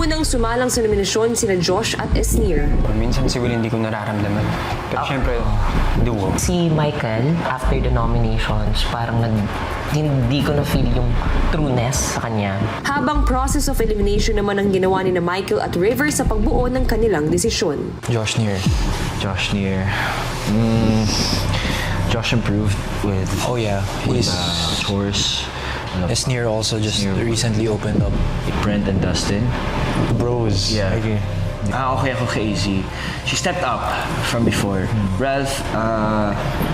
Unang sumalang sa nominasyon sina Josh at Esnir. Minsan si Will hindi ko nararamdaman. Pero syempre, duo. Si Michael, after the nominations, parang hindi ko na-feel yung trueness sa kanya. Habang process of elimination naman ang ginawa ni na Michael at River sa pagbuo ng kanilang desisyon. Josh Neer. Josh Neer. Josh improved with chores. Esnir also just recently opened up. Brent and Dustin. Bros. Yeah. Okay. Okay ako kay AZ. She stepped up from before. Ralph,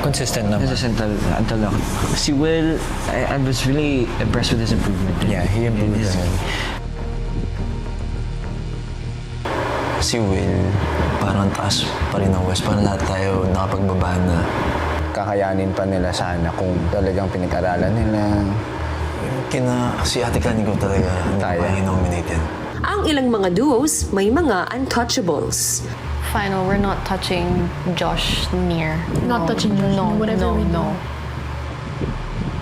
Consistent naman. until now. Si Will, I was really impressed with his improvement. Yeah, he improved. Si Will, parang taas pa rin ang West. Parang lahat tayo nakapagbaba na. Kakayanin pa nila sana kung talagang pinag-aralan nila. Si Ate Kanin ko talaga Kaya. nominate yan. Ang ilang mga duos, may mga untouchables. Final, we're not touching Josh Neer. Not touching Josh No, Neer, whatever no, we do. no.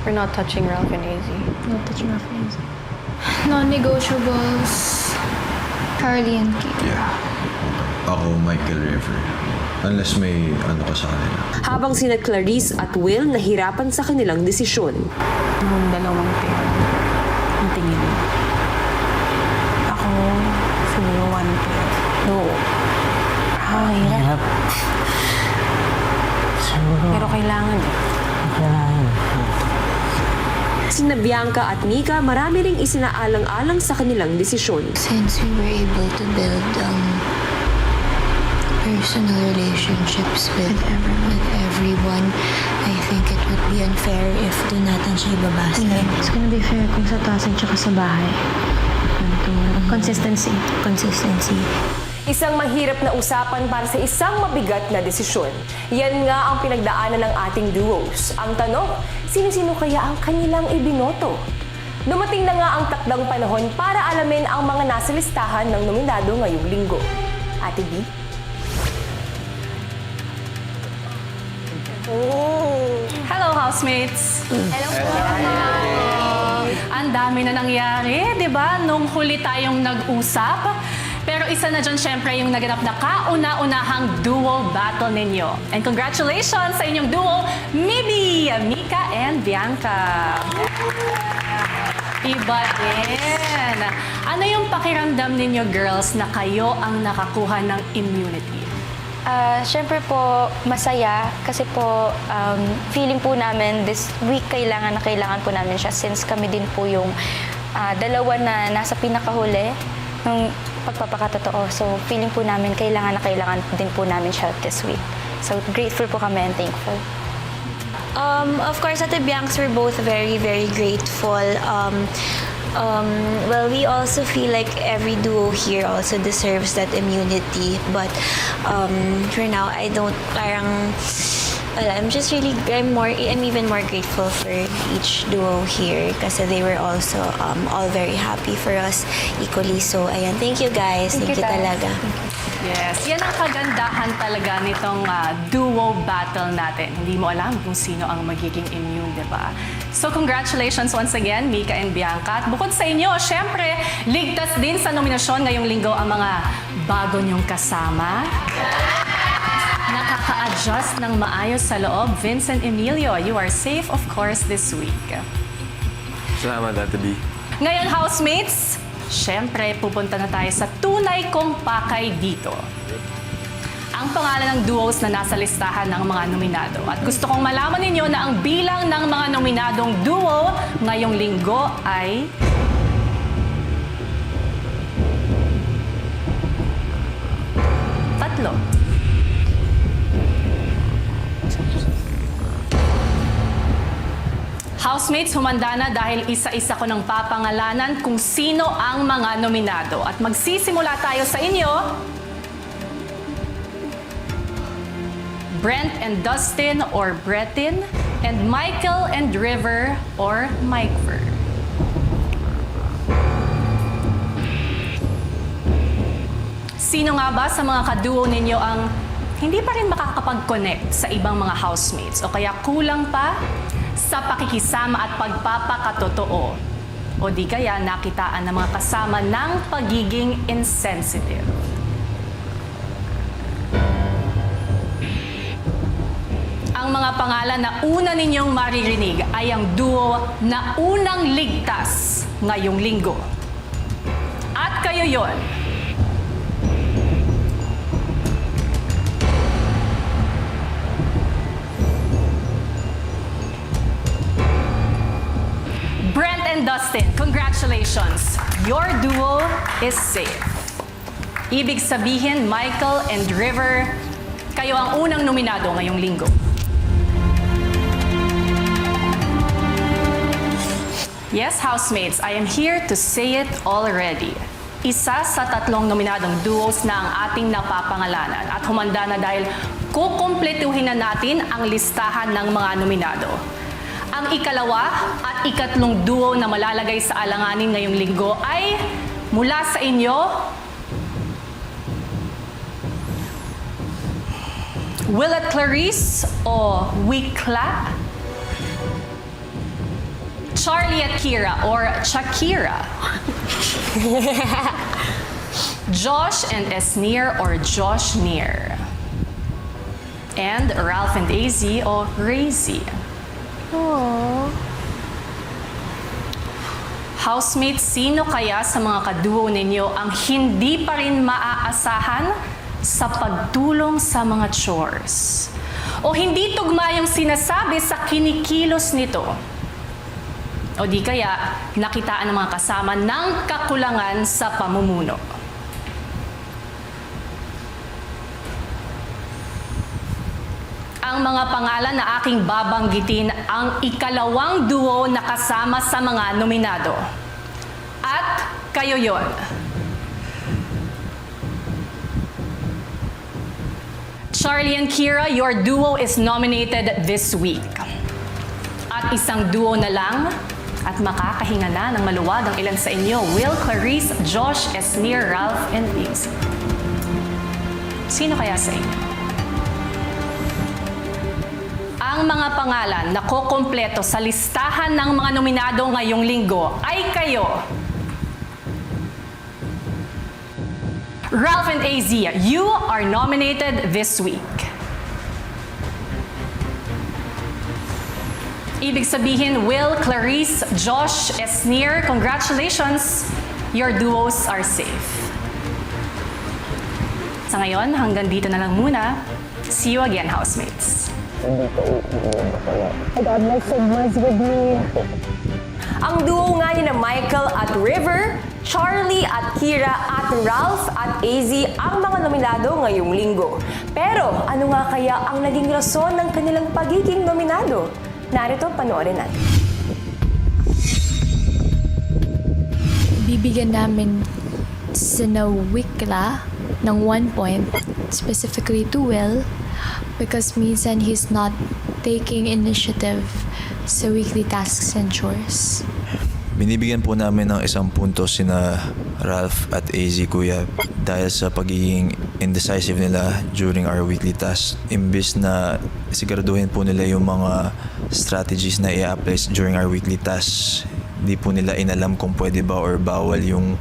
We're not touching Ralph and AZ. Not touching our face. Non-negotiables. Carly and Kate. Yeah. Ako, Michael River. Unless may ano ka sa kanila. Habang sina Clarice at Will nahirapan sa kanilang desisyon. Yung dalawang pair. Ang tingin mo. Ako, siguro one pair. No. Hirap. Pero kailangan eh. Sina Bianca at Mika marami ring isinaalang-alang sa kanilang desisyon. Since we were able to build personal relationships with everyone, I think it would be unfair if doon natin siya ibabasa. It's gonna be fair kung sa taas at saka sa bahay. Consistency. Isang mahirap na usapan para sa isang mabigat na desisyon. Yan nga ang pinagdaanan ng ating duos. Ang tanong, sino-sino kaya ang kanilang ibinoto? Dumating na nga ang takdang panahon para alamin ang mga nasa listahan ng nominado ngayong linggo. Ate B? Hello, housemates! Hello po. Ang dami na nangyari, di ba? Nung huli tayong nag-usap. Pero isa na dyan, syempre, yung naganap na kauna-unahang duo battle ninyo. And congratulations sa inyong duo, Mibi, Mika, and Bianca. Iba din. Ano yung pakiramdam ninyo, girls, na kayo ang nakakuha ng immunity? Siyempre po, masaya kasi po feeling po namin this week kailangan po namin siya since kami din po yung dalawa na nasa pinakahuli ng pagpapakatotoo. So feeling po namin kailangan din po namin siya this week. So grateful po kami and thankful. Of course, Ate Biancs, we're both very, very grateful. Well, we also feel like every duo here also deserves that immunity. But for now, I don't parang... Well, I'm even more grateful for each duo here kasi they were also all very happy for us equally. So, ayan, thank you guys. Thank you talaga. Yes, yan ang kagandahan talaga nitong duo battle natin. Hindi mo alam kung sino ang magiging immune, di ba? So congratulations once again, Mika and Bianca. At bukod sa inyo, syempre, ligtas din sa nominasyon ngayong linggo ang mga bago niyong kasama. Nakaka-adjust ng maayos sa loob, Vincent Emilio. You are safe, of course, this week. Salamat, Ate B. Ngayon, housemates, syempre, pupunta na tayo sa tunay kong pakay dito. Ang pangalan ng duos na nasa listahan ng mga nominado. At gusto kong malaman ninyo na ang bilang ng mga nominadong duo ngayong linggo ay... tatlo. Housemates, humanda na dahil isa-isa ko ng papangalanan kung sino ang mga nominado. At magsisimula tayo sa inyo. Brent and Dustin or Bretin, and Michael and River or Mikever. Sino nga ba sa mga kaduo ninyo ang hindi pa rin makakapag-connect sa ibang mga housemates o kaya kulang pa sa pakikisama at pagpapakatotoo? o di kaya nakitaan ng mga kasama ng pagiging insensitive. Ang mga pangalan na una ninyong maririnig ay ang duo na unang ligtas ngayong linggo. At kayo yon. Brent and Dustin, congratulations! Your duo is safe. Ibig sabihin, Michael and River, kayo ang unang nominado ngayong linggo. Yes, housemates, I am here to say it already. Isa sa 3 nominadong duos na ang ating napapangalanan at humanda na dahil kukumpletuhin na natin ang listahan ng mga nominado. Ang ikalawa at ikatlong duo na malalagay sa alanganin ngayong linggo ay mula sa inyo, Will at Clarice o Wikla, Charlie at Kira or Shakira, Josh and Esnir or Josh Near, and Ralph and AZ o Razy. Housemates, sino kaya sa mga kaduo ninyo ang hindi pa rin maaasahan sa pagtulong sa mga chores? O hindi tugma yung sinasabi sa kinikilos nito? O di kaya nakitaan ng mga kasama ng kakulangan sa pamumuno? Ang mga pangalan na aking babanggitin ang ikalawang duo na kasama sa mga nominado. At kayo yon. Charlie and Kira, your duo is nominated this week. At isang duo na lang at makakahinga na ng maluwag ang ilan sa inyo, Will, Clarice, Josh, Esnir, Ralph, and Liz. Sino kaya sa inyo? Ang mga pangalan na kukumpleto sa listahan ng mga nominado ngayong linggo ay kayo. Ralph and AZ, you are nominated this week. Ibig sabihin, Will, Clarice, Josh, Esnir, congratulations! Your duos are safe. Sa ngayon, hanggang dito na lang muna. See you again, housemates. Ang duo nga ni na Michael at River, Charlie at Kira at Ralph at AZ ang mga nominado ngayong linggo. Pero ano nga kaya ang naging rason ng kanilang pagiging nominado? Narito, panoorin natin. Bibigyan namin sina Wikla ng 1 point, specifically to Will, because minsan he's not taking initiative sa weekly tasks and chores. Binibigyan po namin ng 1 punto sina Ralph at AZ, kuya, dahil sa pagiging indecisive nila during our weekly tasks. Imbis na siguraduhin po nila yung mga strategies na i-apply during our weekly tasks, hindi po nila inalam kung pwede ba or bawal yung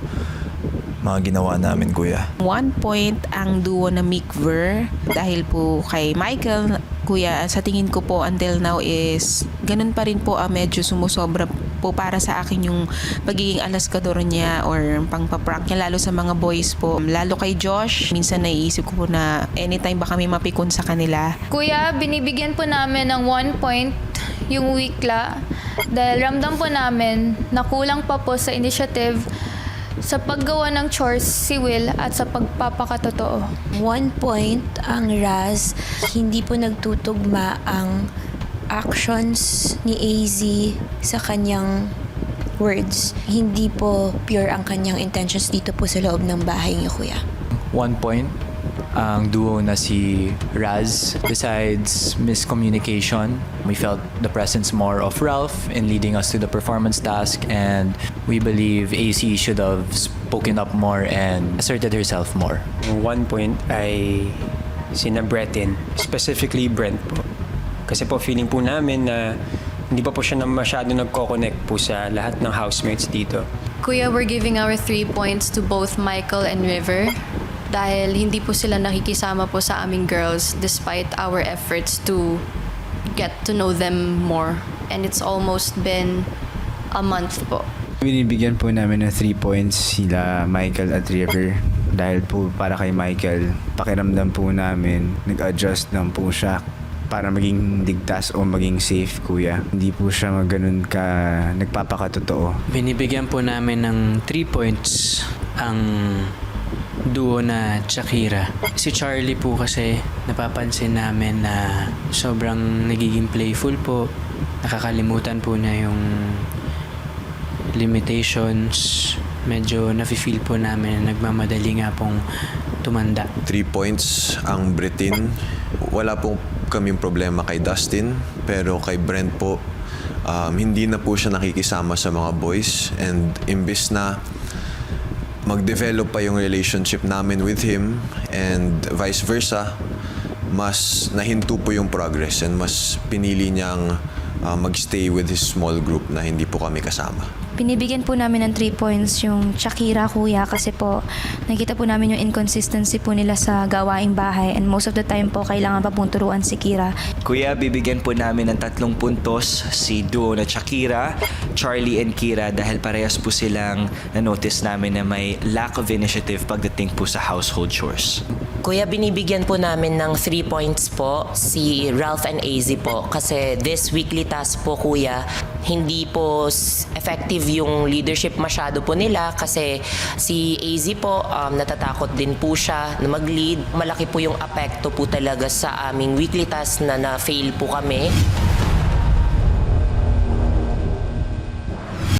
mga ginawa namin, kuya. 1 point ang duo na Mikver dahil po kay Michael, kuya, sa tingin ko po until now is ganun pa rin po, medyo sumusobra po para sa akin yung pagiging alaskador niya or pangpaprank niya, lalo sa mga boys po. Lalo kay Josh, minsan naiisip ko po na anytime ba kami mapikon sa kanila. Kuya, binibigyan po namin ng 1 point yung Wikla dahil ramdam po namin na kulang pa po sa initiative sa paggawa ng chores si Will at sa pagpapakatotoo. 1 point ang Raz, hindi po nagtutugma ang actions ni AZ sa kanyang words. Hindi po pure ang kanyang intentions dito po sa loob ng bahay niyo, kuya. 1 point ang duo na si Raz. Besides miscommunication, we felt the presence more of Ralph in leading us to the performance task, and we believe AC should have spoken up more and asserted herself more. 1 point ay sina Bretin, specifically Brent po. Kasi po feeling po namin na hindi pa po siya masyado nagko-connect po sa lahat ng housemates dito. Kuya, we're giving our 3 points to both Michael and River dahil hindi po sila nakikisama po sa aming girls despite our efforts to get to know them more. And it's almost been a month po. Binibigyan po namin ng 3 points sila Michael at River dahil po para kay Michael, pakiramdam po namin, nag-adjust lang po siya para maging ligtas o maging safe, kuya. Hindi po siya ganun ka nagpapakatotoo. Binibigyan po namin ng 3 points ang duo na Shakira. Si Charlie po kasi napapansin namin na sobrang nagiging playful po. Nakakalimutan po niya yung limitations. Medyo nafe-feel po namin na nagmamadali nga pong tumanda. 3 points ang Britin. Wala po kaming problema kay Dustin, pero kay Brent po, hindi na po siya nakikisama sa mga boys, and imbis na mag-develop pa yung relationship namin with him and vice versa, mas nahinto po yung progress and mas pinili niyang magstay with his small group na hindi po kami kasama. Binibigyan po namin ng 3 points yung Shakira, kuya, kasi po nakita po namin yung inconsistency po nila sa gawaing bahay and most of the time po kailangan pa pong turuan si Kira. Kuya, bibigyan po namin ng 3 puntos si duo na Shakira, Charlie and Kira dahil parehas po silang na-notice namin na may lack of initiative pagdating po sa household chores. Kuya, binibigyan po namin ng 3 points po si Ralph and AZ po kasi this weekly task po, kuya, hindi po effective yung leadership masyado po nila kasi si AZ po natatakot din po siya na mag-lead. Malaki po yung apekto po talaga sa aming weekly task na na-fail po kami.